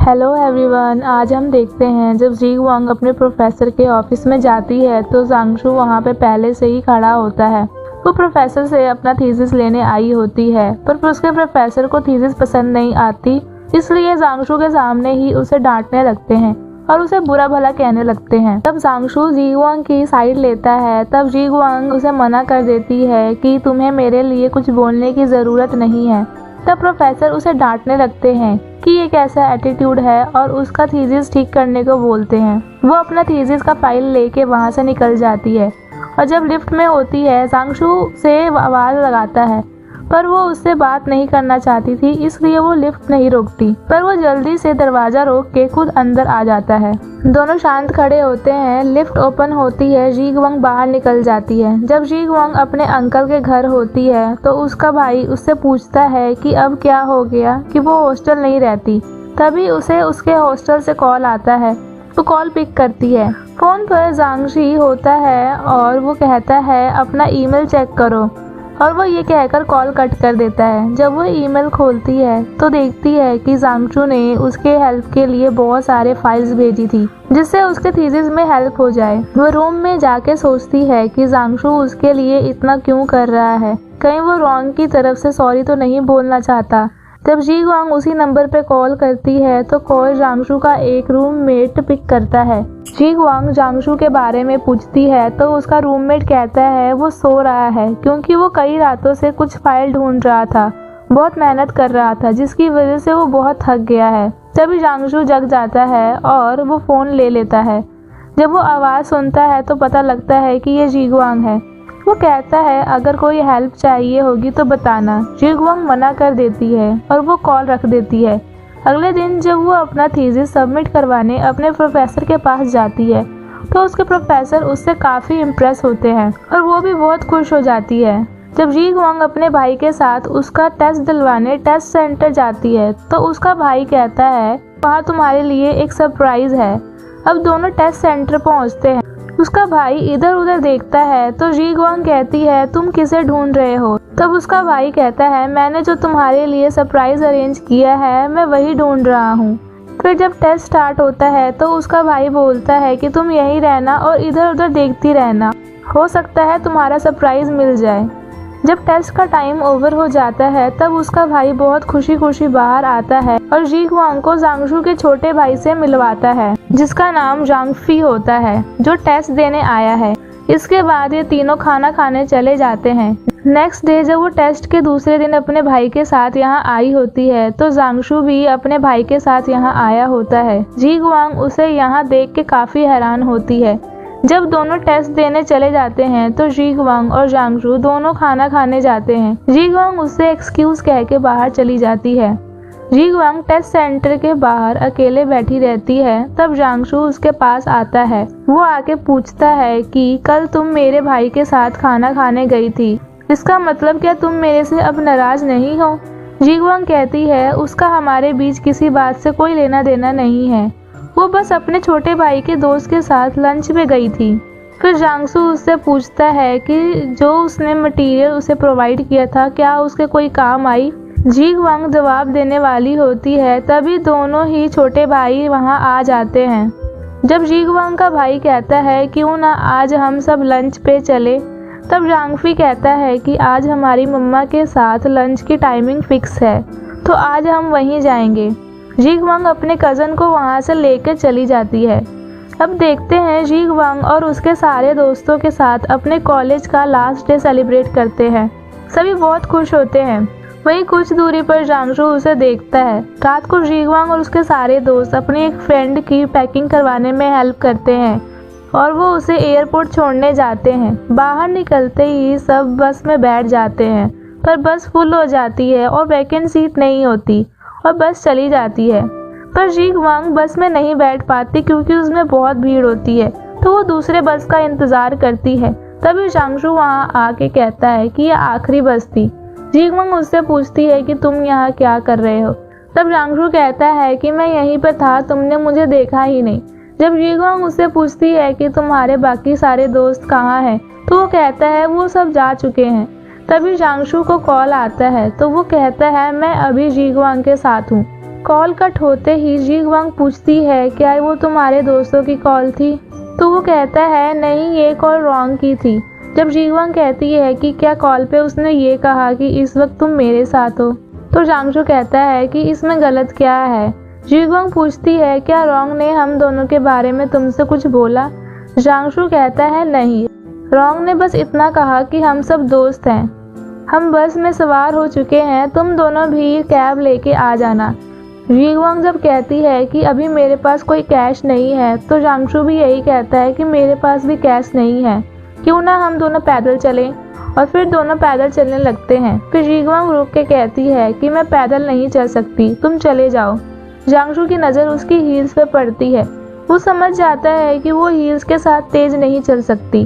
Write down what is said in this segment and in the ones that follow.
Hello everyone, आज हम देखते हैं जब जी वांग अपने प्रोफेसर के ऑफिस में जाती है तो जांगशू वहां पे पहले से ही खड़ा होता है। वो प्रोफेसर से अपना थीसिस लेने आई होती है, पर उसके प्रोफेसर को थीसिस पसंद नहीं आती, इसलिए जांगशू के सामने ही उसे डांटने लगते हैं और उसे बुरा भला कहने लगते हैं। तब जांगशू जी वांग की साइड लेता है, तब जी वांग उसे मना कर देती है कि तुम्हें मेरे लिए कुछ बोलने की जरूरत नहीं है। तब प्रोफेसर उसे डांटने लगते हैं कि ये कैसा एटीट्यूड है और उसका थीसिस ठीक करने को बोलते हैं। वो अपना थीसिस का फाइल लेके वहाँ से निकल जाती है और जब लिफ्ट में होती है जांगशू से आवाज़ लगाता है, पर वो उससे बात नहीं करना चाहती थी, इसलिए वो लिफ्ट नहीं रोकती, पर वो जल्दी से दरवाज़ा रोक के खुद अंदर आ जाता है। दोनों शांत खड़े होते हैं। लिफ्ट ओपन होती है, जी वांग बाहर निकल जाती है। जब जी वांग अपने अंकल के घर होती है तो उसका भाई उससे पूछता है कि अब क्या हो गया कि वो हॉस्टल नहीं रहती। तभी उसे उसके हॉस्टल से कॉल आता है, तो कॉल पिक करती है। फोन पर जांगशी होता है और वो कहता है अपना ईमेल चेक करो, और वो ये कहकर कॉल कट कर देता है। जब वो ईमेल खोलती है तो देखती है कि जांगशू ने उसके हेल्प के लिए बहुत सारे फाइल्स भेजी थी, जिससे उसके थीसिस में हेल्प हो जाए। वो रूम में जाके सोचती है कि जांगशू उसके लिए इतना क्यों कर रहा है, कहीं वो रॉन्ग की तरफ से सॉरी तो नहीं बोलना चाहता। जब जी वांग उसी नंबर पे कॉल करती है तो कॉल जांगशू का एक रूममेट पिक करता है। जी वांग जांगशू के बारे में पूछती है तो उसका रूममेट कहता है वो सो रहा है, क्योंकि वो कई रातों से कुछ फाइल ढूंढ रहा था, बहुत मेहनत कर रहा था, जिसकी वजह से वो बहुत थक गया है। तभी जांगशू जग जाता है और वो फ़ोन ले लेता है। जब वो आवाज़ सुनता है तो पता लगता है कि ये जी वांग है। वो कहता है अगर कोई हेल्प चाहिए होगी तो बताना। जी वांग मना कर देती है और वो कॉल रख देती है। अगले दिन जब वो अपना थीसिस सबमिट करवाने अपने प्रोफेसर के पास जाती है तो उसके प्रोफेसर उससे काफ़ी इम्प्रेस होते हैं और वो भी बहुत खुश हो जाती है। जब जी वांग अपने भाई के साथ उसका टेस्ट दिलवाने टेस्ट सेंटर जाती है तो उसका भाई कहता है वहाँ तुम्हारे लिए एक सरप्राइज है। अब दोनों टेस्ट सेंटर पहुँचते हैं। उसका भाई इधर उधर देखता है तो जी वांग कहती है तुम किसे ढूंढ रहे हो। तब उसका भाई कहता है मैंने जो तुम्हारे लिए सरप्राइज अरेंज किया है मैं वही ढूंढ रहा हूँ। फिर जब टेस्ट स्टार्ट होता है तो उसका भाई बोलता है कि तुम यहीं रहना और इधर उधर देखती रहना, हो सकता है तुम्हारा सरप्राइज मिल जाए। जब टेस्ट का टाइम ओवर हो जाता है तब उसका भाई बहुत खुशी खुशी बाहर आता है और जी वांग को जांगशू के छोटे भाई से मिलवाता है, जिसका नाम जांगफी होता है, जो टेस्ट देने आया है। इसके बाद ये तीनों खाना खाने चले जाते हैं। नेक्स्ट डे जब वो टेस्ट के दूसरे दिन अपने भाई के साथ यहाँ आई होती है तो जांगशू भी अपने भाई के साथ यहाँ आया होता है। जी वांग उसे यहाँ देख के काफ़ी हैरान होती है। जब दोनों टेस्ट देने चले जाते हैं तो जी वांग और जांगशू दोनों खाना खाने जाते हैं। जी वांग उससे एक्सक्यूज कह के बाहर चली जाती है। जी वांग टेस्ट सेंटर के बाहर अकेले बैठी रहती है। तब जांगशू उसके पास आता है। वो आके पूछता है कि कल तुम मेरे भाई के साथ खाना खाने गई थी, इसका मतलब क्या तुम मेरे से अब नाराज नहीं हो। जी वांग कहती है उसका हमारे बीच किसी बात से कोई लेना देना नहीं है, वो बस अपने छोटे भाई के दोस्त के साथ लंच में गई थी। फिर जांगशू उससे पूछता है कि जो उसने मटेरियल उसे प्रोवाइड किया था क्या उसके कोई काम आई। जी वांग जवाब देने वाली होती है, तभी दोनों ही छोटे भाई वहां आ जाते हैं। जब जी वांग का भाई कहता है क्यों ना आज हम सब लंच पे चले, तब जांगफी कहता है कि आज हमारी मम्मा के साथ लंच की टाइमिंग फिक्स है, तो आज हम वहीं जाएंगे। जी वांग अपने कज़न को वहाँ से लेकर चली जाती है। अब देखते हैं जी वांग और उसके सारे दोस्तों के साथ अपने कॉलेज का लास्ट डे सेलिब्रेट करते हैं। सभी बहुत खुश होते हैं। वहीं कुछ दूरी पर जांगशू उसे देखता है। रात को जी वांग और उसके सारे दोस्त अपनी एक फ्रेंड की पैकिंग करवाने में हेल्प करते हैं और वो उसे एयरपोर्ट छोड़ने जाते हैं। बाहर निकलते ही सब बस में बैठ जाते हैं, पर बस फुल हो जाती है और वैकेंट सीट नहीं होती और बस चली जाती है। पर जी वांग बस में नहीं बैठ पाती क्योंकि उसमें बहुत भीड़ होती है, तो वो दूसरे बस का इंतज़ार करती है। तभी जांगशू वहाँ आके कहता है कि यह आखिरी बस थी। जी वांग उससे पूछती है कि तुम यहाँ क्या कर रहे हो। तब जांगशू कहता है कि मैं यहीं पर था, तुमने मुझे देखा ही नहीं। जब जी वांग उससे पूछती है कि तुम्हारे बाकी सारे दोस्त कहाँ हैं, तो वो कहता है वो सब जा चुके हैं। तभी जांगशू को कॉल आता है तो वो कहता है मैं अभी जी वांग के साथ हूँ। कॉल कट होते ही जीगवांग पूछती है क्या वो तुम्हारे दोस्तों की कॉल थी? तो वो कहता है नहीं, ये कॉल रॉन्ग की थी। जब जीगवांग कहती है कि क्या कॉल पे उसने ये कहा कि इस वक्त तुम मेरे साथ हो, तो जांगशू कहता है कि इसमें गलत क्या है। जीगवांग पूछती है क्या रॉन्ग ने हम दोनों के बारे में तुमसे कुछ बोला? जांगशू कहता है नहीं, रॉन्ग ने बस इतना कहा कि हम सब दोस्त हैं, हम बस में सवार हो चुके हैं, तुम दोनों भी कैब लेके आ जाना। जीगवांग जब कहती है कि अभी मेरे पास कोई कैश नहीं है, तो जांगशू भी यही कहता है कि मेरे पास भी कैश नहीं है, क्यों ना हम दोनों पैदल चलें। और फिर दोनों पैदल चलने लगते हैं। फिर जीगवांग रुक के कहती है कि मैं पैदल नहीं चल सकती, तुम चले जाओ। जांगशू की नज़र उसकी हील्स पे पड़ती है। वो समझ जाता है कि वो हील्स के साथ तेज नहीं चल सकती,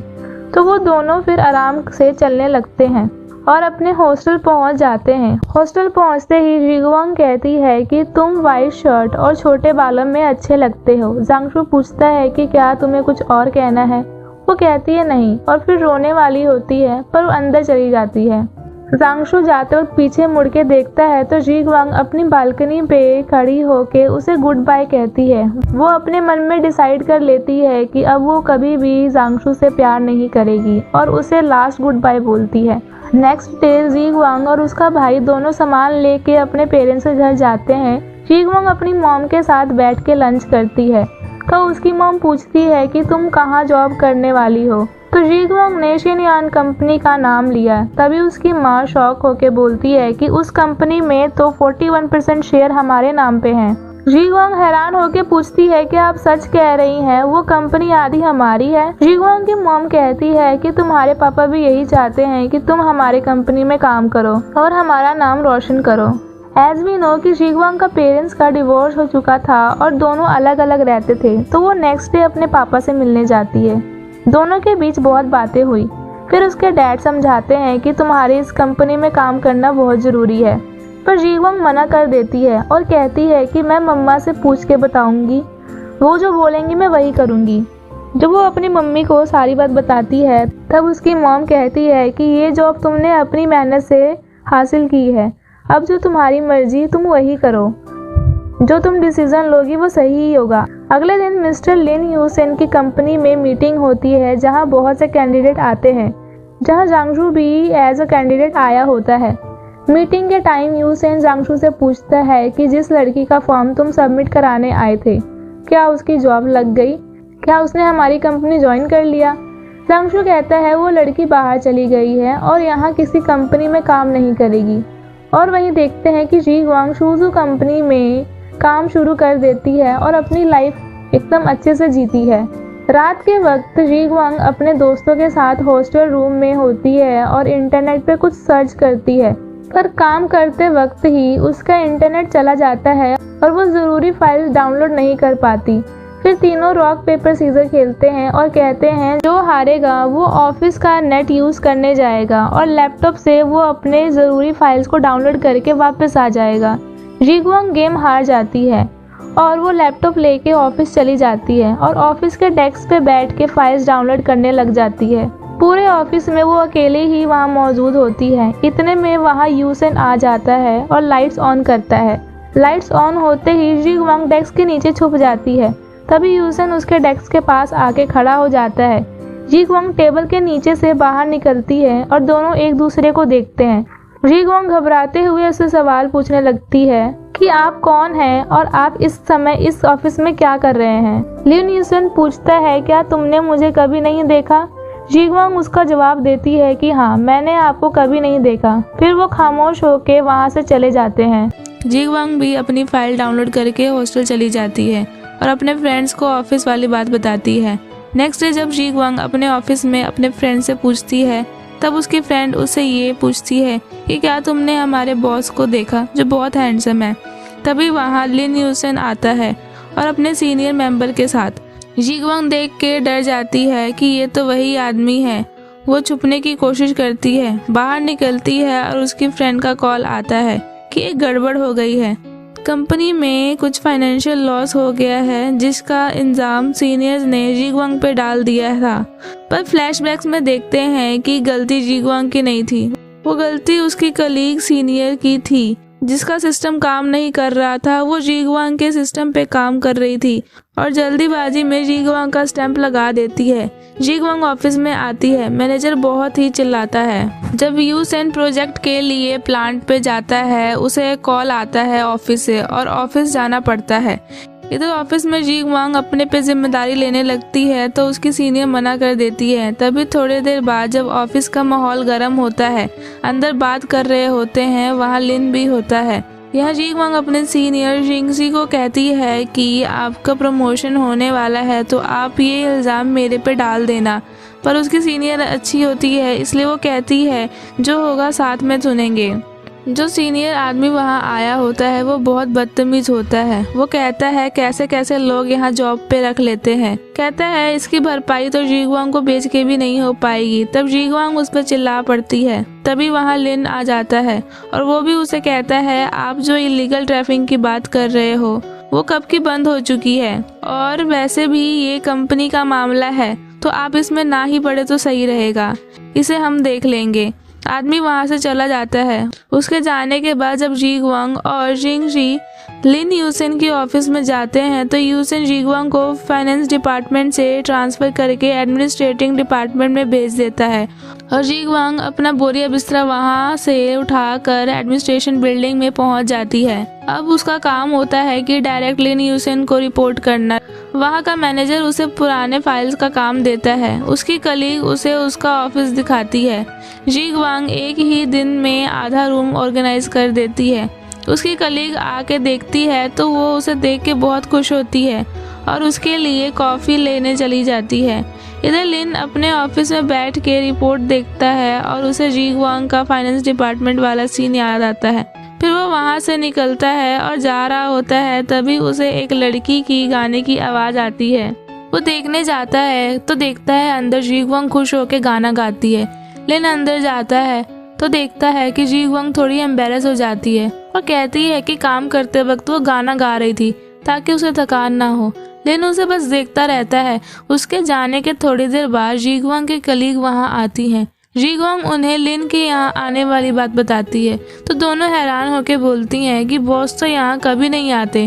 तो वो दोनों फिर आराम से चलने लगते हैं और अपने हॉस्टल पहुंच जाते हैं। हॉस्टल पहुंचते ही जीगवांग कहती है कि तुम वाइट शर्ट और छोटे बालों में अच्छे लगते हो। जांगशू पूछता है कि क्या तुम्हें कुछ और कहना है? वो कहती है नहीं और फिर रोने वाली होती है, पर वो अंदर चली जाती है। जांगशू जाते वक्त पीछे मुड़ के देखता है तो जीगवांग अपनी बालकनी पे खड़ी होके उसे गुड बाय कहती है। वो अपने मन में डिसाइड कर लेती है कि अब वो कभी भी जांगशू से प्यार नहीं करेगी और उसे लास्ट गुड बाय बोलती है। नेक्स्ट डे जीगवांग और उसका भाई दोनों सामान लेके अपने पेरेंट्स के घर जाते हैं। जीगवांग अपनी मॉम के साथ बैठ के लंच करती है, तो उसकी मॉम पूछती है कि तुम कहाँ जॉब करने वाली हो? तो जीगवांग ने शिनयान कंपनी का नाम लिया। तभी उसकी माँ शॉक होके बोलती है कि उस कंपनी में तो 41% शेयर हमारे नाम पे हैं। जीगवांग हैरान होके पूछती है कि आप सच कह रही हैं, वो कंपनी आधी हमारी है? जीगवांग की मॉम कहती है कि तुम्हारे पापा भी यही चाहते हैं कि तुम हमारे कंपनी में काम करो और हमारा नाम रोशन करो। एज वी नो कि जीगवांग का पेरेंट्स का डिवोर्स हो चुका था और दोनों अलग अलग रहते थे, तो वो नेक्स्ट डे अपने पापा से मिलने जाती है। दोनों के बीच बहुत बातें हुई। फिर उसके डैड समझाते हैं कि तुम्हारी इस कंपनी में काम करना बहुत ज़रूरी है, पर जीगवांग मना कर देती है और कहती है कि मैं मम्मा से पूछ के बताऊंगी, वो जो बोलेंगी मैं वही करूंगी। जब वो अपनी मम्मी को सारी बात बताती है, तब उसकी मॉम कहती है कि ये जॉब तुमने अपनी मेहनत से हासिल की है, अब जो तुम्हारी मर्जी तुम वही करो, जो तुम डिसीजन लोगी वो सही ही होगा। अगले दिन मिस्टर लिन यूसेन की कंपनी में मीटिंग होती है, जहां बहुत से कैंडिडेट आते हैं, जहां जांगशू भी एज अ कैंडिडेट आया होता है। मीटिंग के टाइम यूसेन जांगशू से पूछता है कि जिस लड़की का फॉर्म तुम सबमिट कराने आए थे, क्या उसकी जॉब लग गई? क्या उसने हमारी कंपनी ज्वाइन कर लिया? जांगशू कहता है वो लड़की बाहर चली गई है और यहाँ किसी कंपनी में काम नहीं करेगी। और वहीं देखते हैं कि जीगवांग शूजू कंपनी में काम शुरू कर देती है और अपनी लाइफ एकदम अच्छे से जीती है। रात के वक्त जीगवांग अपने दोस्तों के साथ हॉस्टल रूम में होती है और इंटरनेट पे कुछ सर्च करती है, पर काम करते वक्त ही उसका इंटरनेट चला जाता है और वो ज़रूरी फाइल्स डाउनलोड नहीं कर पाती। फिर तीनों रॉक पेपर सीजर खेलते हैं और कहते हैं जो हारेगा वो ऑफिस का नेट यूज़ करने जाएगा और लैपटॉप से वो अपने ज़रूरी फाइल्स को डाउनलोड करके वापस आ जाएगा। जीगवांग गेम हार जाती है और वो लैपटॉप लेके ऑफिस चली जाती है और ऑफिस के डेस्क पे बैठ के फाइल्स डाउनलोड करने लग जाती है। पूरे ऑफिस में वो अकेले ही वहाँ मौजूद होती है। इतने में वहाँ यूसेन आ जाता है और लाइट्स ऑन करता है। लाइट्स ऑन होते ही जीगवांग डेस्क के नीचे छुप जाती है। तभी यूसेन उसके डेस्क के पास आके खड़ा हो जाता है। जीगवांग टेबल के नीचे से बाहर निकलती है और दोनों एक दूसरे को देखते हैं। जीगवांग घबराते हुए उससे सवाल पूछने लगती है कि आप कौन हैं और आप इस समय इस ऑफिस में क्या कर रहे हैं? लिन यूसेन पूछता है क्या तुमने मुझे कभी नहीं देखा? जीगवांग उसका जवाब देती है कि हाँ, मैंने आपको कभी नहीं देखा। फिर वो खामोश होके वहाँ से चले जाते हैं। जीगवांग भी अपनी फाइल डाउनलोड करके हॉस्टल चली जाती है और अपने फ्रेंड्स को ऑफिस वाली बात बताती है। नेक्स्ट डे जब जीगवांग अपने ऑफिस में अपने फ्रेंड से पूछती है, तब उसकी फ्रेंड उससे ये पूछती है कि क्या तुमने हमारे बॉस को देखा जो बहुत हैंडसम है? तभी वहाँ लिन यूसेन आता है और अपने सीनियर मेंबर के साथ। जीगवांग देख के डर जाती है कि ये तो वही आदमी है। वो छुपने की कोशिश करती है, बाहर निकलती है और उसकी फ्रेंड का कॉल आता है कि एक गड़बड़ हो गई है। कंपनी में कुछ फाइनेंशियल लॉस हो गया है जिसका इंजाम सीनियर्स ने जीगवांग पे डाल दिया था। पर फ्लैशबैक्स में देखते हैं कि गलती जीगवांग की नहीं थी, वो गलती उसकी कलीग सीनियर की थी। जिसका सिस्टम काम नहीं कर रहा था वो जीगवांग के सिस्टम पे काम कर रही थी और जल्दीबाजी में जीगवांग का स्टैंप लगा देती है। जीगवांग ऑफिस में आती है। मैनेजर बहुत ही चिल्लाता है। जब यूसेन प्रोजेक्ट के लिए प्लांट पे जाता है उसे कॉल आता है ऑफिस से और ऑफिस जाना पड़ता है। इधर ऑफिस में जीगवांग अपने पे जिम्मेदारी लेने लगती है तो उसकी सीनियर मना कर देती है। तभी थोड़ी देर बाद जब ऑफिस का माहौल गर्म होता है, अंदर बात कर रहे होते हैं, वहाँ लिन भी होता है। यहाँ जीगवांग अपने सीनियर जिंगजी को कहती है कि आपका प्रमोशन होने वाला है तो आप ये इल्ज़ाम मेरे पे डाल देना, पर उसकी सीनियर अच्छी होती है इसलिए वो कहती है जो होगा साथ में सुनेंगे। जो सीनियर आदमी वहाँ आया होता है वो बहुत बदतमीज होता है। वो कहता है कैसे कैसे लोग यहाँ जॉब पे रख लेते हैं। कहता है इसकी भरपाई तो जीगवांग को बेच के भी नहीं हो पाएगी। तब जीगवांग उस पर चिल्ला पड़ती है। तभी वहाँ लिन आ जाता है और वो भी उसे कहता है आप जो इलीगल ट्रैफिकिंग की बात कर रहे हो वो कब की बंद हो चुकी है और वैसे भी ये कंपनी का मामला है तो आप इसमें ना ही पड़े तो सही रहेगा, इसे हम देख लेंगे। आदमी वहां से चला जाता है। उसके जाने के बाद जब जीगवांग और जिंगजी लिन यूसेन के ऑफिस में जाते हैं तो यूसेन जीगवांग को फाइनेंस डिपार्टमेंट से ट्रांसफर करके एडमिनिस्ट्रेटिंग डिपार्टमेंट में भेज देता है और जीगवांग अपना बोरिया बिस्तरा वहां से उठाकर एडमिनिस्ट्रेशन बिल्डिंग में पहुंच जाती है। अब उसका काम होता है कि डायरेक्ट लिन यूसेन को रिपोर्ट करना। वहाँ का मैनेजर उसे पुराने फाइल्स का काम देता है। उसकी कलीग उसे उसका ऑफिस दिखाती है। जीगवांग एक ही दिन में आधा रूम ऑर्गेनाइज कर देती है। उसकी कलीग आके देखती है तो वो उसे देख के बहुत खुश होती है और उसके लिए कॉफ़ी लेने चली जाती है। इधर लिन अपने ऑफिस में बैठ के रिपोर्ट देखता है और उसे जीगवांग का फाइनेंस डिपार्टमेंट वाला सीन याद आता है। फिर वो वहाँ से निकलता है और जा रहा होता है। तभी उसे एक लड़की की गाने की आवाज़ आती है। वो देखने जाता है तो देखता है अंदर जीगवांग खुश होकर गाना गाती है। लिन अंदर जाता है तो देखता है कि जीगवांग थोड़ी एम्बेरस हो जाती है और कहती है कि काम करते वक्त वो गाना गा रही थी ताकि उसे थकान ना हो। लिन उसे बस देखता रहता है। उसके जाने के थोड़ी देर बाद जीगवांग के कलीग वहाँ आती हैं। जीगवांग उन्हें लिन के यहाँ आने वाली बात बताती है तो दोनों हैरान होकर बोलती हैं कि बॉस तो यहाँ कभी नहीं आते।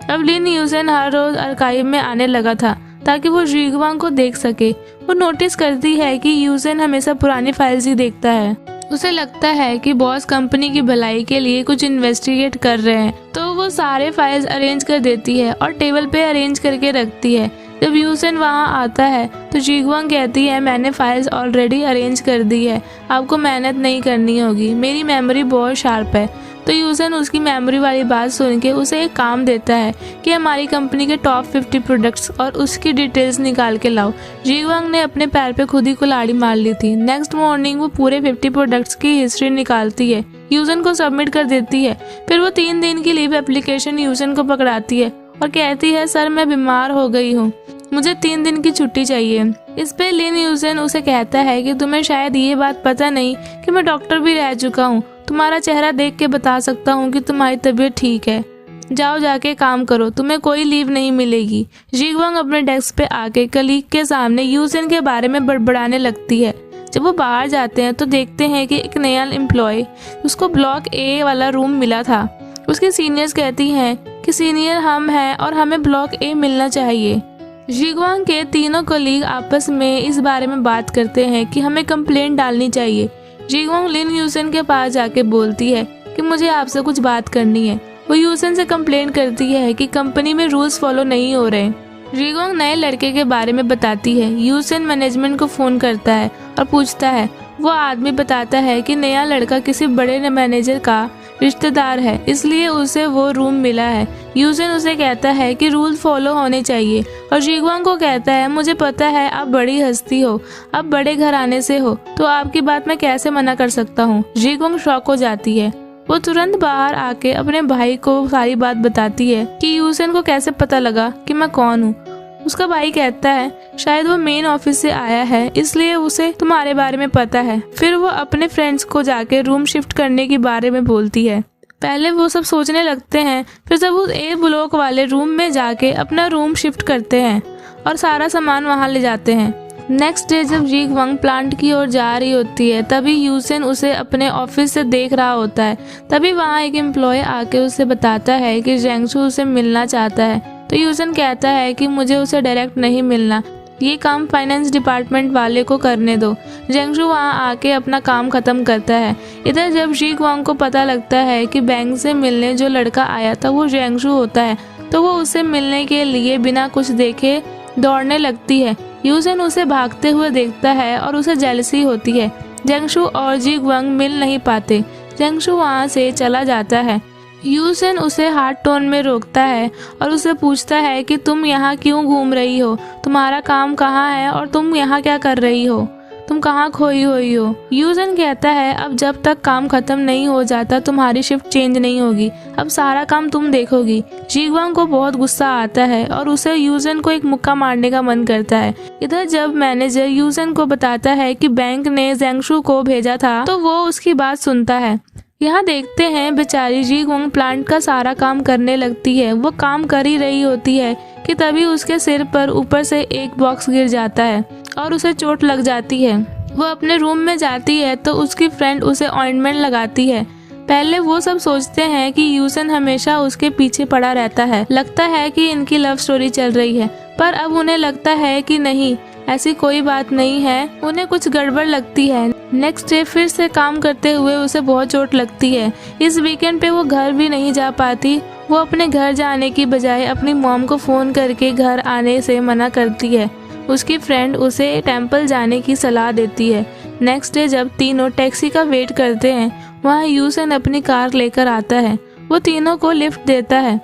अब लिन यूसेन हर रोज आर्काइव में आने लगा था ताकि वो जीगवांग को देख सके। वो नोटिस करती है कि यूसेन हमेशा पुरानी फाइल्स ही देखता है। उसे लगता है कि बॉस कंपनी की भलाई के लिए कुछ इन्वेस्टिगेट कर रहे हैं तो वो सारे फाइल्स अरेंज कर देती है और टेबल पे अरेंज करके रखती है। जब यूसेन वहाँ आता है तो जीगवांग कहती है मैंने फाइल्स ऑलरेडी अरेंज कर दी है, आपको मेहनत नहीं करनी होगी, मेरी मेमोरी बहुत शार्प है। तो यूसेन उसकी मेमोरी वाली बात सुन के उसे एक काम देता है कि हमारी कंपनी के टॉप 50 प्रोडक्ट्स और उसकी डिटेल्स निकाल के लाओ। जीगवांग ने अपने पैर पे खुद ही कुल्हाड़ी मार ली थी। नेक्स्ट मॉर्निंग वो पूरे 50 प्रोडक्ट्स की हिस्ट्री निकालती है, यूसेन को सबमिट कर देती है। फिर वो 3 दिन की लीव एप्लीकेशन यूसेन को पकड़ाती है और कहती है सर मैं बीमार हो गई हूँ, मुझे 3 दिन की छुट्टी चाहिए। इस पे लिन यूसेन उसे कहता है कि तुम्हें शायद ये बात पता नहीं कि मैं डॉक्टर भी रह चुका हूँ, तुम्हारा चेहरा देख के बता सकता हूँ कि तुम्हारी तबीयत ठीक है, जाओ जाके काम करो, तुम्हें कोई लीव नहीं मिलेगी। जीगवांग अपने डेस्क पे आके कलीग के सामने यूसेन के बारे में बड़बड़ाने लगती है। जब वो बाहर जाते हैं तो देखते हैं कि एक नया एम्प्लॉय, उसको ब्लॉक ए वाला रूम मिला था। उसके सीनियर्स कहती हैं कि सीनियर हम हैं और हमें ब्लॉक ए मिलना चाहिए। जीगवांग के तीनों कलीग आपस में इस बारे में बात करते हैं कि हमें कंप्लेंट डालनी चाहिए। जीगवांग लिन यूसेन के पास जाके बोलती है कि मुझे आपसे कुछ बात करनी है। वो यूसेन से कंप्लेंट करती है कि कंपनी में रूल्स फॉलो नहीं हो रहे। जीगवांग नए लड़के के बारे में बताती है। यूसेन मैनेजमेंट को फोन करता है और पूछता है। वो आदमी बताता है कि नया लड़का किसी बड़े मैनेजर का रिश्तेदार है, इसलिए उसे वो रूम मिला है। यूसेन उसे कहता है कि रूल फॉलो होने चाहिए और जीगवांग को कहता है मुझे पता है आप बड़ी हस्ती हो, आप बड़े घराने से हो, तो आपकी बात मैं कैसे मना कर सकता हूँ। जीगवांग शॉक हो जाती है। वो तुरंत बाहर आके अपने भाई को सारी बात बताती है कि यूसेन को कैसे पता लगा कि मैं कौन हूँ। उसका भाई कहता है शायद वो मेन ऑफिस से आया है इसलिए उसे तुम्हारे बारे में पता है। फिर वो अपने फ्रेंड्स को जाके रूम शिफ्ट करने के बारे में बोलती है। पहले वो सब सोचने लगते हैं, फिर जब वो ए ब्लॉक वाले रूम में जाके अपना रूम शिफ्ट करते हैं और सारा सामान वहाँ ले जाते हैं। नेक्स्ट डे जब जी वंग प्लांट की ओर जा रही होती है तभी यूसेन उसे अपने ऑफिस से देख रहा होता है। तभी वहाँ एक एम्प्लॉय आके उसे बताता है कि जेंगशु उसे मिलना चाहता है। तो यूसेन कहता है कि मुझे उसे डायरेक्ट नहीं मिलना, ये काम फाइनेंस डिपार्टमेंट वाले को करने दो। जेंगशु वहाँ आके अपना काम खत्म करता है। इधर जब जी वंग को पता लगता है कि बैंक से मिलने जो लड़का आया था वो जेंगशु होता है तो वो उसे मिलने के लिए बिना कुछ देखे दौड़ने लगती है। यूसेन उसे भागते हुए देखता है और उसे जेलसी होती है। जेंगशु और जी वंग मिल नहीं पाते। जेंगशु वहाँ से चला जाता है। यूसेन उसे हार्ड टोन में रोकता है और उसे पूछता है कि तुम यहाँ क्यों घूम रही हो, तुम्हारा काम कहाँ है और तुम यहाँ क्या कर रही हो, तुम कहाँ खोई हुई हो। यूसेन कहता है अब जब तक काम खत्म नहीं हो जाता तुम्हारी शिफ्ट चेंज नहीं होगी, अब सारा काम तुम देखोगी। जी वंग को बहुत गुस्सा आता है और उसे यूसेन को एक मुक्का मारने का मन करता है। इधर जब मैनेजर यूसेन को बताता है कि बैंक ने जेंगशु को भेजा था तो वो उसकी बात सुनता है। यहाँ देखते हैं बेचारी जी वंग प्लांट का सारा काम करने लगती है। वो काम कर ही रही होती है कि तभी उसके सिर पर ऊपर से एक बॉक्स गिर जाता है और उसे चोट लग जाती है। वो अपने रूम में जाती है तो उसकी फ्रेंड उसे ऑइंटमेंट लगाती है। पहले वो सब सोचते हैं कि यूसेन हमेशा उसके पीछे पड़ा रहता है, लगता है कि इनकी लव स्टोरी चल रही है, पर अब उन्हें लगता है कि नहीं, ऐसी कोई बात नहीं है। उन्हें कुछ गड़बड़ लगती है। नेक्स्ट डे फिर से काम करते हुए उसे बहुत चोट लगती है। इस वीकेंड पे वो घर भी नहीं जा पाती। वो अपने घर जाने की बजाय अपनी मॉम को फ़ोन करके घर आने से मना करती है। उसकी फ्रेंड उसे टेंपल जाने की सलाह देती है। नेक्स्ट डे जब तीनों टैक्सी का वेट करते हैं वहाँ यूसेन अपनी कार लेकर आता है। वो तीनों को लिफ्ट देता है।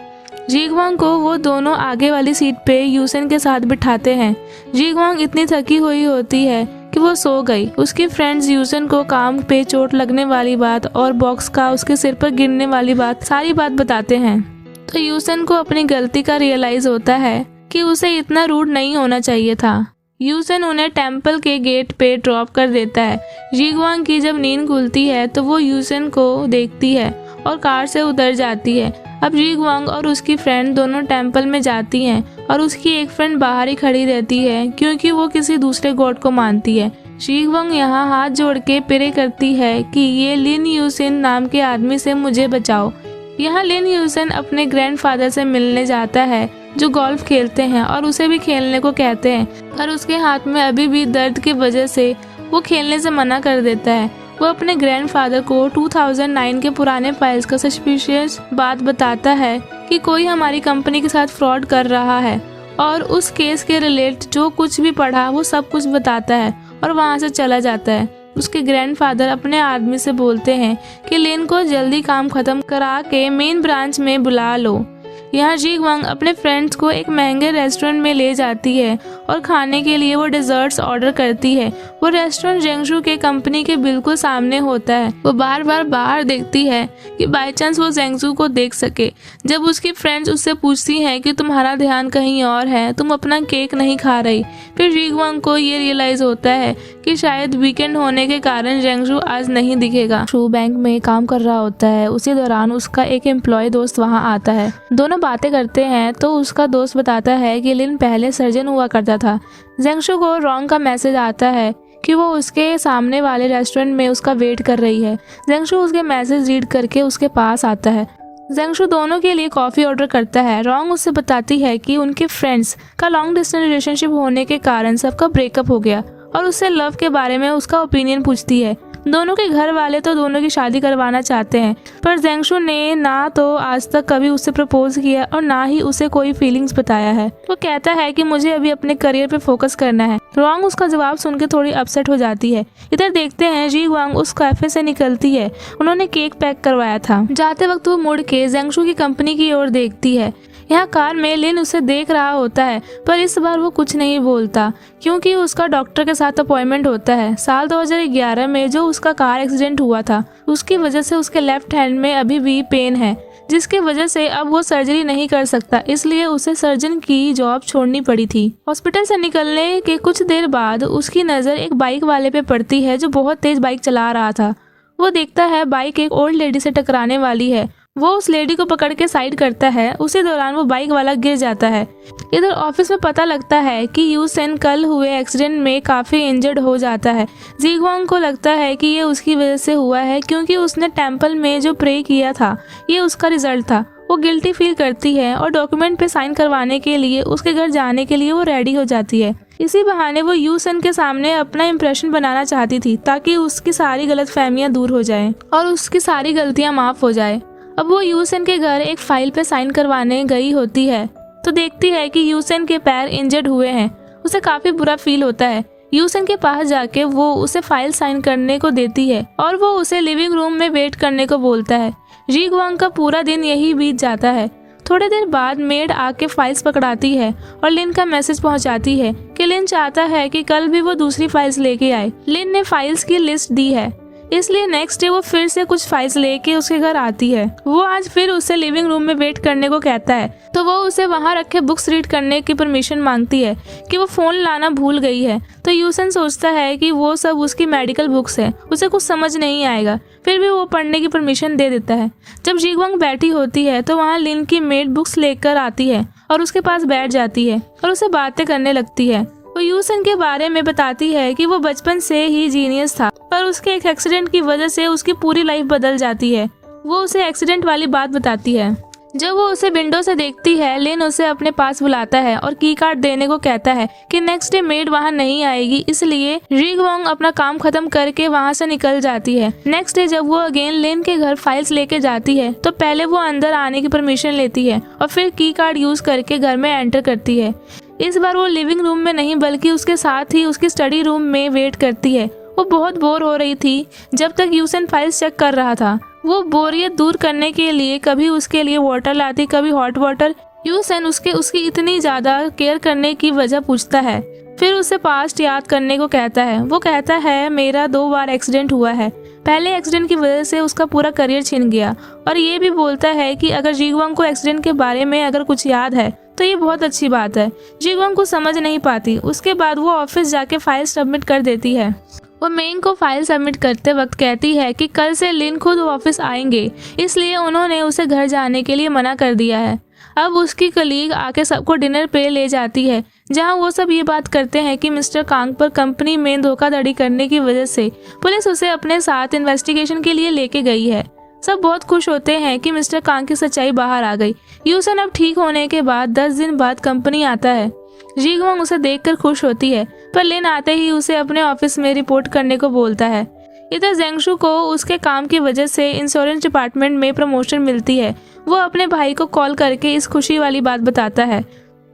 जी वंग को वो दोनों आगे वाली सीट पे यूसेन के साथ बिठाते हैं। जी वंग इतनी थकी हुई होती है कि वो सो गई। उसकी फ्रेंड्स यूसेन को काम पे चोट लगने वाली बात और बॉक्स का उसके सिर पर गिरने वाली बात सारी बात बताते हैं। तो यूसेन को अपनी गलती का रियलाइज होता है कि उसे इतना रूड नहीं होना चाहिए था। यूसेन उन्हें टेंपल के गेट पे ड्रॉप कर देता है। जी वंग की जब नींद खुलती है तो वो यूसेन को देखती है और कार से उतर जाती है। अब जी वंग और उसकी फ्रेंड दोनों टेंपल में जाती हैं और उसकी एक फ्रेंड बाहर ही खड़ी रहती है क्योंकि वो किसी दूसरे गॉड को मानती है। जी वंग यहाँ हाथ जोड़ के प्रे करती है कि ये लिन यूसेन नाम के आदमी से मुझे बचाओ। यहाँ लिन यूसेन अपने ग्रैंडफादर से मिलने जाता है जो गोल्फ खेलते हैं और उसे भी खेलने को कहते हैं, पर उसके हाथ में अभी भी दर्द की वजह से वो खेलने से मना कर देता है। वो अपने ग्रैंडफादर को 2009 के पुराने फाइल्स का सस्पिशियस बात बताता है कि कोई हमारी कंपनी के साथ फ्रॉड कर रहा है और उस केस के रिलेट जो कुछ भी पढ़ा वो सब कुछ बताता है और वहाँ से चला जाता है। उसके ग्रैंडफादर अपने आदमी से बोलते हैं कि लिन को जल्दी काम खत्म करा के मेन ब्रांच में बुला लो। यहाँ जी वंग अपने फ्रेंड्स को एक महंगे रेस्टोरेंट में ले जाती है और खाने के लिए वो डेजर्ट्स ऑर्डर करती है। वो रेस्टोरेंट जेंगशु के कंपनी के बिल्कुल सामने होता है। वो बार बार बाहर देखती है कि बाई चांस वो जेंगशु को देख सके। जब उसकी फ्रेंड्स उससे पूछती हैं कि तुम्हारा ध्यान कहीं और है, तुम अपना केक नहीं खा रही, फिर जी वंग को ये रियलाइज होता है कि शायद वीकेंड होने के कारण जेंगशु आज नहीं दिखेगा। शू बैंक में काम कर रहा होता है। उसी दौरान उसका एक एम्प्लॉय दोस्त वहाँ आता है। दोनों बातें करते हैं तो उसका दोस्त बताता है कि लिन पहले सर्जन हुआ करता था। जेंगशु को रॉन्ग का मैसेज आता है कि वो उसके सामने वाले रेस्टोरेंट में उसका वेट कर रही है। जेंगशु उसके मैसेज रीड करके उसके पास आता है। जेंगशु दोनों के लिए कॉफ़ी ऑर्डर करता है। रॉन्ग उससे बताती है कि उनके फ्रेंड्स का लॉन्ग डिस्टेंस रिलेशनशिप होने के कारण सबका ब्रेकअप हो गया और उससे लव के बारे में उसका ओपिनियन पूछती है। दोनों के घर वाले तो दोनों की शादी करवाना चाहते हैं, पर जेंगशु ने ना तो आज तक कभी उससे प्रपोज किया और ना ही उसे कोई फीलिंग्स बताया है। वो कहता है कि मुझे अभी अपने करियर पे फोकस करना है। रॉन्ग उसका जवाब सुनकर थोड़ी अपसेट हो जाती है। इधर देखते हैं जी वंग उस कैफे से निकलती है। उन्होंने केक पैक करवाया था। जाते वक्त वो मुड़ के जेंगशु की कंपनी की ओर देखती है। यहाँ कार में लिन उसे देख रहा होता है, पर इस बार वो कुछ नहीं बोलता क्योंकि उसका डॉक्टर के साथ अपॉइंटमेंट होता है। साल 2011 में जो उसका कार एक्सीडेंट हुआ था उसकी वजह से उसके लेफ्ट हैंड में अभी भी पेन है, जिसकी वजह से अब वो सर्जरी नहीं कर सकता, इसलिए उसे सर्जन की जॉब छोड़नी पड़ी थी। हॉस्पिटल से निकलने के कुछ देर बाद उसकी नज़र एक बाइक वाले पे पड़ती है जो बहुत तेज बाइक चला रहा था। वो देखता है बाइक एक ओल्ड लेडी से टकराने वाली है। वो उस लेडी को पकड़ के साइड करता है। उसी दौरान वो बाइक वाला गिर जाता है। इधर ऑफिस में पता लगता है कि यूसेन कल हुए एक्सीडेंट में काफ़ी इंजर्ड हो जाता है। जीगवांग को लगता है कि ये उसकी वजह से हुआ है क्योंकि उसने टेम्पल में जो प्रे किया था ये उसका रिजल्ट था। वो गिल्टी फील करती है और डॉक्यूमेंट पे साइन करवाने के लिए उसके घर जाने के लिए वो रेडी हो जाती है। इसी बहाने वो यूसेन के सामने अपना इम्प्रेशन बनाना चाहती थी ताकि उसकी सारी गलतफहमियां दूर हो जाएं और उसकी सारी गलतियां माफ़ हो जाए। अब वो यूसेन के घर एक फाइल पे साइन करवाने गई होती है तो देखती है कि यूसेन के पैर इंजर्ड हुए हैं। उसे काफ़ी बुरा फील होता है। यूसेन के पास जाके वो उसे फाइल साइन करने को देती है और वो उसे लिविंग रूम में वेट करने को बोलता है। जीगवांग का पूरा दिन यही बीत जाता है। थोड़ी देर बाद मेड आके फाइल्स पकड़ाती है और लिन का मैसेज पहुंचाती है कि लिन चाहता है कि कल भी वो दूसरी फाइल्स लेके आए। लिन ने फाइल्स की लिस्ट दी है, इसलिए नेक्स्ट डे वो फिर से कुछ फाइल्स लेके उसके घर आती है। वो आज फिर उससे लिविंग रूम में वेट करने को कहता है तो वो उसे वहाँ रखे बुक्स रीड करने की परमिशन मांगती है कि वो फ़ोन लाना भूल गई है। तो यूसेन सोचता है कि वो सब उसकी मेडिकल बुक्स है, उसे कुछ समझ नहीं आएगा, फिर भी वो पढ़ने की परमिशन दे देता है। जब जीगवांग बैठी होती है तो वहाँ लिन की मेड बुक्स लेकर आती है और उसके पास बैठ जाती है और उसे बातें करने लगती है। वो यूसेन के बारे में बताती है कि वो बचपन से ही जीनियस था पर उसके एक एक्सीडेंट की वजह से उसकी पूरी लाइफ बदल जाती है। वो उसे एक्सीडेंट वाली बात बताती है। जब वो उसे विंडो से देखती है लिन उसे अपने पास बुलाता है और की कार्ड देने को कहता है कि नेक्स्ट डे मेड वहाँ नहीं आएगी, इसलिए जीगवांग अपना काम खत्म करके वहाँ से निकल जाती है। नेक्स्ट डे जब वो अगेन लिन के घर फाइल्स लेके जाती है तो पहले वो अंदर आने की परमिशन लेती है और फिर की कार्ड यूज करके घर में एंटर करती है। इस बार वो लिविंग रूम में नहीं बल्कि उसके साथ ही उसकी स्टडी रूम में वेट करती है। वो बहुत बोर हो रही थी जब तक यूसेन फाइल्स चेक कर रहा था। वो बोरियत दूर करने के लिए कभी उसके लिए वाटर लाती, कभी हॉट वाटर। यूसेन उसकी इतनी ज़्यादा केयर करने की वजह पूछता है, फिर उसे पास्ट याद करने को कहता है। वो कहता है मेरा 2 बार एक्सीडेंट हुआ है, पहले एक्सीडेंट की वजह से उसका पूरा करियर छिन गया और ये भी बोलता है कि अगर जीगवांग को एक्सीडेंट के बारे में अगर कुछ याद है तो ये बहुत अच्छी बात है। जीगवांग को समझ नहीं पाती। उसके बाद वो ऑफिस जाके फाइल सबमिट कर देती है। वो मेंग को फाइल सबमिट करते वक्त कहती है कि कल से लिन खुद ऑफिस आएंगे, इसलिए उन्होंने उसे घर जाने के लिए मना कर दिया है। अब उसकी कलीग आके सबको डिनर पे ले जाती है जहां वो सब ये बात करते हैं कि मिस्टर कांग पर कंपनी में धोखाधड़ी करने की वजह से पुलिस उसे अपने साथ इन्वेस्टिगेशन के लिए लेके गई है। सब बहुत खुश होते हैं कि मिस्टर कांग की सच्चाई बाहर आ गई। यूसेन अब ठीक होने के बाद 10 दिन बाद कंपनी आता है। जीगवांग उसे देखकर खुश होती है पर लिन आते ही उसे अपने ऑफिस में रिपोर्ट करने को बोलता है। इधर जेंगशु को उसके काम की वजह से इंश्योरेंस डिपार्टमेंट में प्रमोशन मिलती है। वो अपने भाई को कॉल करके इस खुशी वाली बात बताता है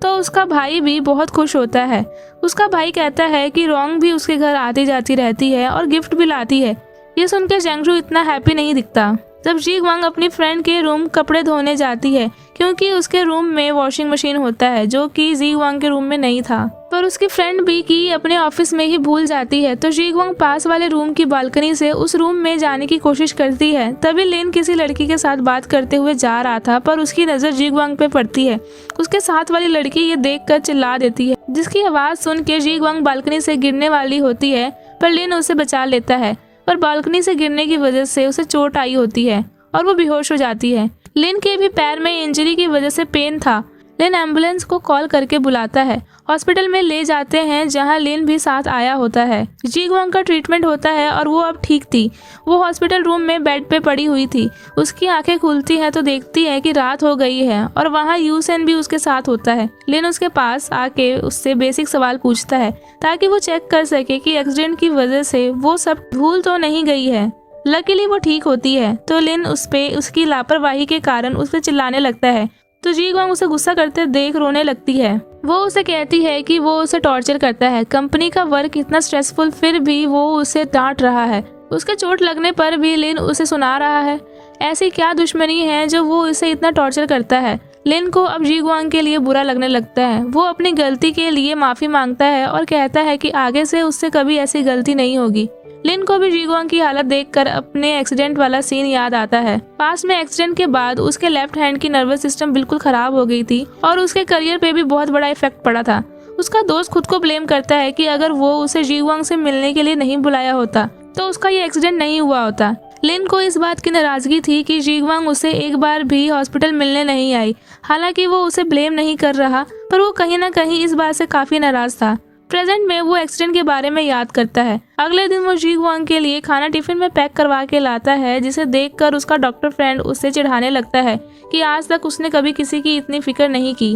तो उसका भाई भी बहुत खुश होता है। उसका भाई कहता है कि रोंग भी उसके घर आती जाती रहती है और गिफ्ट भी लाती है। ये सुनकर जेंगशु इतना हैप्पी नहीं दिखता। जब जीगवांग अपनी फ्रेंड के रूम कपड़े धोने जाती है क्योंकि उसके रूम में वॉशिंग मशीन होता है जो कि जीगवांग के रूम में नहीं था, पर उसकी फ्रेंड भी की अपने ऑफिस में ही भूल जाती है तो जीगवांग पास वाले रूम की बालकनी से उस रूम में जाने की कोशिश करती है। तभी लिन किसी लड़की के साथ बात करते हुए जा रहा था पर उसकी नज़र जीगवांग पे पड़ती है। उसके साथ वाली लड़की ये देखकर चिल्ला देती है जिसकी आवाज़ सुन के जीगवांग बालकनी से गिरने वाली होती है पर लिन उसे बचा लेता है। पर बालकनी से गिरने की वजह से उसे चोट आई होती है और वो बेहोश हो जाती है। लिन के भी पैर में इंजरी की वजह से पेन था। लिन एम्बुलेंस को कॉल करके बुलाता है। हॉस्पिटल में ले जाते हैं जहां लिन भी साथ आया होता है। जीगवांग का ट्रीटमेंट होता है और वो अब ठीक थी। वो हॉस्पिटल रूम में बेड पे पड़ी हुई थी। उसकी आंखें खुलती हैं तो देखती है कि रात हो गई है और वहाँ यूसेन भी उसके साथ होता है। लिन उसके पास आके उससे बेसिक सवाल पूछता है ताकि वो चेक कर सके कि एक्सीडेंट की वजह से वो सब भूल तो नहीं गई है। लकीली वो ठीक होती है तो लिन उस पे उसकी लापरवाही के कारण उस पर चिल्लाने लगता है तो जीगवांग उसे गुस्सा करते देख रोने लगती है। वो उसे कहती है कि वो उसे टॉर्चर करता है, कंपनी का वर्क इतना स्ट्रेसफुल फिर भी वो उसे डांट रहा है। उसके चोट लगने पर भी लिन उसे सुना रहा है। ऐसी क्या दुश्मनी है जो वो उसे इतना टॉर्चर करता है। लिन को अब जीगवांग के लिए बुरा लगने लगता है। वो अपनी गलती के लिए माफ़ी मांगता है और कहता है कि आगे से उससे कभी ऐसी गलती नहीं होगी। लिन को भी जीगवांग की हालत देखकर अपने एक्सीडेंट वाला सीन याद आता है। पास में एक्सीडेंट के बाद उसके लेफ्ट हैंड की नर्वस सिस्टम बिल्कुल खराब हो गई थी और उसके करियर पे भी बहुत बड़ा इफेक्ट पड़ा था। उसका दोस्त खुद को ब्लेम करता है कि अगर वो उसे जीगवांग से मिलने के लिए नहीं बुलाया होता तो उसका ये एक्सीडेंट नहीं हुआ होता। लिन को इस बात की नाराजगी थी कि जीगवांग उसे एक बार भी हॉस्पिटल मिलने नहीं आई। हालांकि वो उसे ब्लेम नहीं कर रहा, पर वो कहीं ना कहीं इस बात से काफी नाराज था। प्रेजेंट में वो एक्सीडेंट के बारे में याद करता है। अगले दिन वो जीगवांग के लिए खाना टिफिन में पैक करवा के लाता है, जिसे देखकर उसका डॉक्टर फ्रेंड उससे चिढ़ाने लगता है कि आज तक उसने कभी किसी की इतनी फिक्र नहीं की।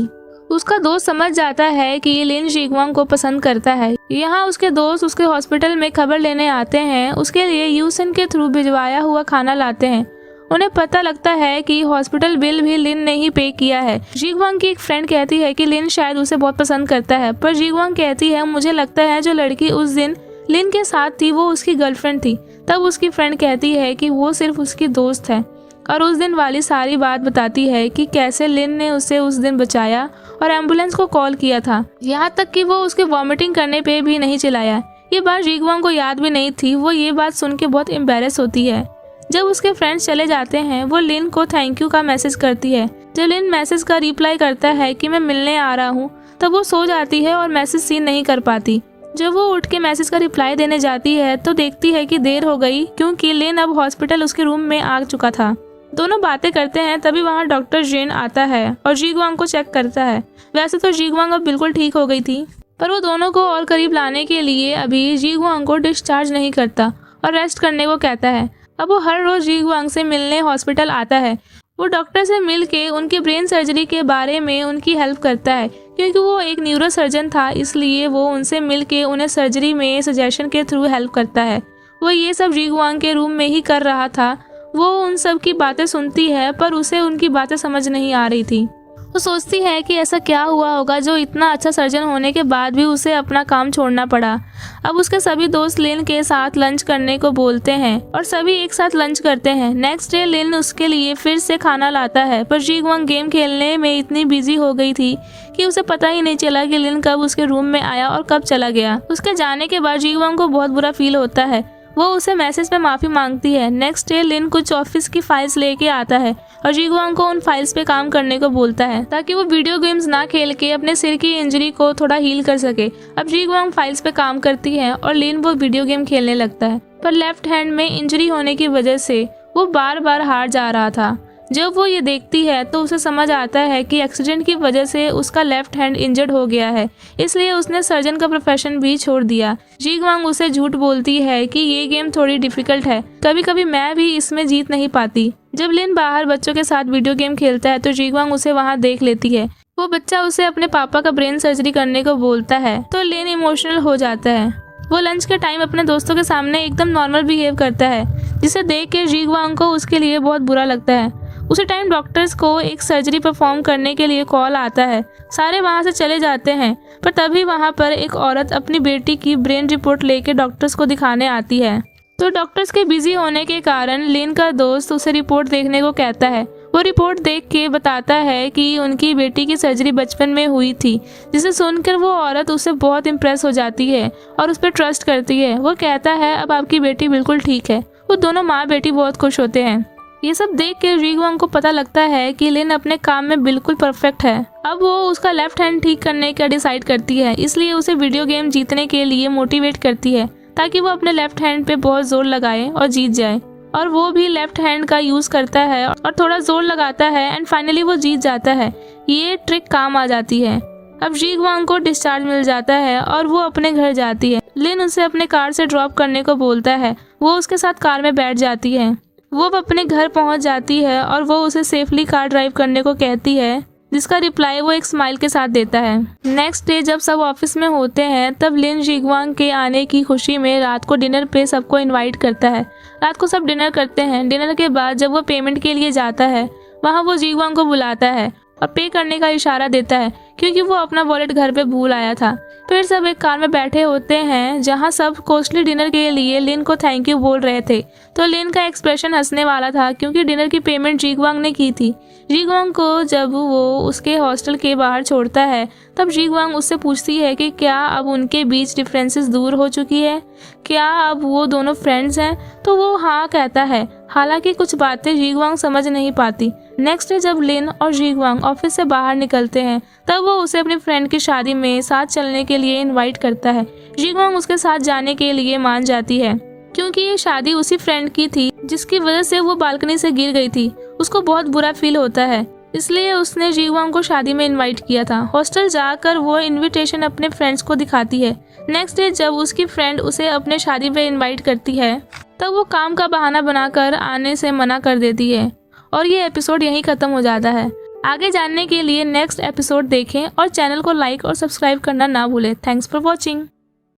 उसका दोस्त समझ जाता है कि लिन जीगवांग को पसंद करता है। यहाँ उसके दोस्त उसके हॉस्पिटल में खबर लेने आते हैं, उसके लिए यूसन के थ्रू भिजवाया हुआ खाना लाते हैं। उन्हें पता लगता है कि हॉस्पिटल बिल भी लिन ने ही पे किया है। जीगवांग की एक फ्रेंड कहती है कि लिन शायद उसे बहुत पसंद करता है, पर जीगवांग कहती है मुझे लगता है जो लड़की उस दिन लिन के साथ थी वो उसकी गर्लफ्रेंड थी। तब उसकी फ्रेंड कहती है कि वो सिर्फ उसकी दोस्त है और उस दिन वाली सारी बात बताती है कि कैसे लिन ने उसे उस दिन बचाया और एम्बुलेंस को कॉल किया था, यहाँ तक कि वो उसके वॉमिटिंग करने पे भी नहीं चिल्लाया। ये बात जीगवांग को याद भी नहीं थी। वो ये बात सुन के बहुत एम्बेरस होती है। जब उसके फ्रेंड्स चले जाते हैं, वो लिन को थैंक यू का मैसेज करती है। जब लिन मैसेज का रिप्लाई करता है कि मैं मिलने आ रहा हूँ, तब वो सो जाती है और मैसेज सीन नहीं कर पाती। जब वो उठ के मैसेज का रिप्लाई देने जाती है तो देखती है कि देर हो गई, क्योंकि लिन अब हॉस्पिटल उसके रूम में आ चुका था। दोनों बातें करते हैं, तभी वहाँ डॉक्टर जिन आता है और जीगवांग को चेक करता है। वैसे तो जीगवांग अब बिल्कुल ठीक हो गई थी, पर वो दोनों को और करीब लाने के लिए अभी जीगवांग को डिस्चार्ज नहीं करता और रेस्ट करने को कहता है। अब वो हर रोज जीगवांग से मिलने हॉस्पिटल आता है। वो डॉक्टर से मिल के उनकी ब्रेन सर्जरी के बारे में उनकी हेल्प करता है, क्योंकि वो एक न्यूरो सर्जन था, इसलिए वो उनसे मिल के उन्हें सर्जरी में सजेशन के थ्रू हेल्प करता है। वो ये सब जीगवांग के रूम में ही कर रहा था। वो उन सब की बातें सुनती है, पर उसे उनकी बातें समझ नहीं आ रही थी। वो सोचती है कि ऐसा क्या हुआ होगा जो इतना अच्छा सर्जन होने के बाद भी उसे अपना काम छोड़ना पड़ा। अब उसके सभी दोस्त लिन के साथ लंच करने को बोलते हैं और सभी एक साथ लंच करते हैं। नेक्स्ट डे लिन उसके लिए फिर से खाना लाता है, पर जीगवांग गेम खेलने में इतनी बिजी हो गई थी कि उसे पता ही नहीं चला कि लिन कब उसके रूम में आया और कब चला गया। उसके जाने के बाद जीगवांग को बहुत बुरा फील होता है। वो उसे मैसेज में माफ़ी मांगती है। नेक्स्ट डे लिन कुछ ऑफिस की फाइल्स लेके आता है और जीगवांग को उन फाइल्स पे काम करने को बोलता है, ताकि वो वीडियो गेम्स ना खेल के अपने सिर की इंजरी को थोड़ा हील कर सके। अब जीगवांग फाइल्स पे काम करती है और लिन वो वीडियो गेम खेलने लगता है, पर लेफ्ट हैंड में इंजरी होने की वजह से वो बार बार हार जा रहा था। जब वो ये देखती है तो उसे समझ आता है कि एक्सीडेंट की वजह से उसका लेफ्ट हैंड इंजर्ड हो गया है, इसलिए उसने सर्जन का प्रोफेशन भी छोड़ दिया। जीगवांग उसे झूठ बोलती है कि ये गेम थोड़ी डिफिकल्ट है, कभी कभी मैं भी इसमें जीत नहीं पाती। जब लिन बाहर बच्चों के साथ वीडियो गेम खेलता है तो जीगवांग उसे वहाँ देख लेती है। वो बच्चा उसे अपने पापा का ब्रेन सर्जरी करने को बोलता है तो लिन इमोशनल हो जाता है। वो लंच के टाइम अपने दोस्तों के सामने एकदम नॉर्मल बिहेव करता है, जिसे देख के जीगवांग को उसके लिए बहुत बुरा लगता है। उसी टाइम डॉक्टर्स को एक सर्जरी परफॉर्म करने के लिए कॉल आता है। सारे वहाँ से चले जाते हैं, पर तभी वहाँ पर एक औरत अपनी बेटी की ब्रेन रिपोर्ट लेके डॉक्टर्स को दिखाने आती है। तो डॉक्टर्स के बिजी होने के कारण लिन का दोस्त उसे रिपोर्ट देखने को कहता है। वो रिपोर्ट देख के बताता है कि उनकी बेटी की सर्जरी बचपन में हुई थी, जिसे सुनकर वो औरत उससे बहुत इम्प्रेस हो जाती है और उस पर ट्रस्ट करती है। वो कहता है अब आपकी बेटी बिल्कुल ठीक है। वो दोनों माँ बेटी बहुत खुश होते हैं। ये सब देख के जीगवांग को पता लगता है कि लिन अपने काम में बिल्कुल परफेक्ट है। अब वो उसका लेफ्ट हैंड ठीक करने का डिसाइड करती है, इसलिए उसे वीडियो गेम जीतने के लिए मोटिवेट करती है, ताकि वो अपने लेफ्ट हैंड पे बहुत जोर लगाए और जीत जाए। और वो भी लेफ्ट हैंड का यूज करता है और थोड़ा जोर लगाता है एंड फाइनली वो जीत जाता है। ये ट्रिक काम आ जाती है। अब जीगवांग को डिस्चार्ज मिल जाता है और वो अपने घर जाती है। लिन उसे अपने कार से ड्रॉप करने को बोलता है। वो उसके साथ कार में बैठ जाती है। वो अपने घर पहुंच जाती है और वो उसे सेफली कार ड्राइव करने को कहती है, जिसका रिप्लाई वो एक स्माइल के साथ देता है। नेक्स्ट डे जब सब ऑफिस में होते हैं, तब लिन जीगवांग के आने की खुशी में रात को डिनर पे सबको इनवाइट करता है। रात को सब डिनर करते हैं। डिनर के बाद जब वो पेमेंट के लिए जाता है, वहाँ वो जीगवांग को बुलाता है और पे करने का इशारा देता है, क्योंकि वो अपना वॉलेट घर पे भूल आया था। फिर सब एक कार में बैठे होते हैं, जहाँ सब कॉस्टली डिनर के लिए लिन को थैंक यू बोल रहे थे। तो लिन का एक्सप्रेशन हंसने वाला था, क्योंकि डिनर की पेमेंट जीगवांग ने की थी। जीगवांग को जब वो उसके हॉस्टल के बाहर छोड़ता है, तब जीगवांग उससे पूछती है कि क्या अब उनके बीच डिफरेंसेस दूर हो चुकी है, क्या अब वो दोनों फ्रेंड्स हैं। तो वो हाँ कहता है, हालांकि कुछ बातें जीगवांग समझ नहीं पाती। नेक्स्ट डे जब लिन और जीगवांग ऑफिस से बाहर निकलते हैं, तब वो उसे अपनी फ्रेंड की शादी में साथ चलने के लिए इनवाइट करता है। जीगवांग उसके साथ जाने के लिए मान जाती है। क्योंकि ये शादी उसी फ्रेंड की थी जिसकी वजह से वो बालकनी से गिर गई थी। उसको बहुत बुरा फील होता है, इसलिए उसने जीवांग को शादी में इनवाइट किया था। हॉस्टल जाकर वो इनविटेशन अपने फ्रेंड्स को दिखाती है। नेक्स्ट डे जब उसकी फ्रेंड उसे अपने शादी पे इनवाइट करती है तब वो काम का बहाना बनाकर आने से मना कर देती है और ये एपिसोड यहीं ख़त्म हो जाता है। आगे जानने के लिए नेक्स्ट एपिसोड देखें और चैनल को लाइक और सब्सक्राइब करना ना भूलें। Thanks for watching.